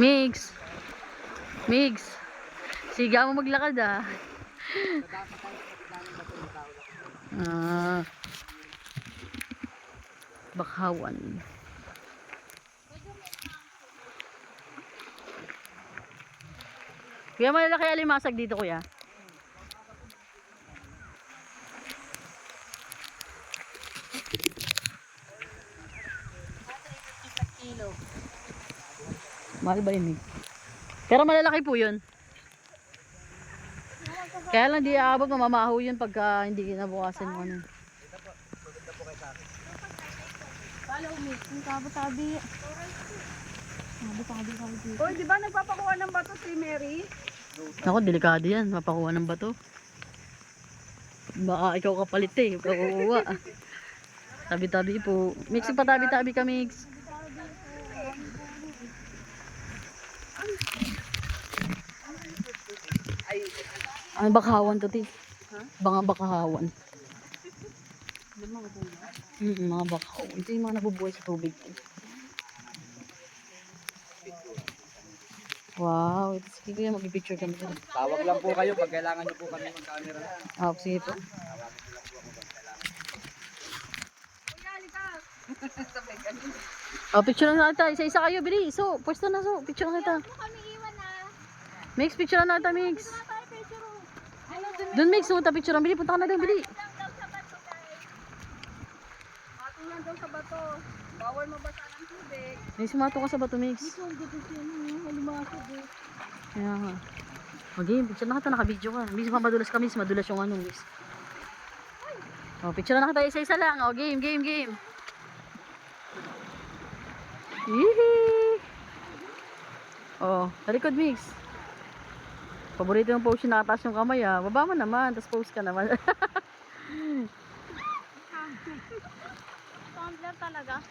Mix. Mix. Siga mo maglakad ah. Ah. Bakhawan. Kuya, malalaki alimasag dito, kuya. Mahal ba yun eh? Pero malalaki po yun. Kaya lang di aabot, mamamaho yun pagka hindi kinabukasan mo ano. Follow me. Ang tabi-tabi. Oy, di ba nagpapakuha ng bato si Mary? Ako, delikado yan. Mapakuha ng bato. Baka ikaw kapalit eh. Ikaw kukuha. Tabi-tabi po. Mix, pa tabi-tabi ka, Mix. Ano bakahawan to, ti? Baka bakahawan. Mga bakahawan. Ito yung mga nabubuhay sa tubig. Wow, ito sige kuya, mag-picture kami. Tawag lang po kayo pag kailangan nyo po kami mag-camera. Ah, sige po. Oh, picture lang natin. Isa-isa kayo, Bili. So, pwesto na so. Picture lang kita. Mix, picture lang natin, Mix. Doon, Mix. Punta picture lang, Bili. Punta ka na doon, Bili. Matulan daw sa bato. Bawal mabasa ng tubig. May sumato ka sa bato, Mix. Kaya nga. Okay, picture lang kita. Naka-video ka. Mix, madulas ka, Mix. Madulas yung ano, Mix. Oh, picture lang kita. Isa-isa lang. Oh, game, game, game. Yee! Oh, sa likod, Mix. Paborito yung pose yung nakataas yung kamay ah. Baba mo naman, tapos pose ka naman. Tumbler talaga.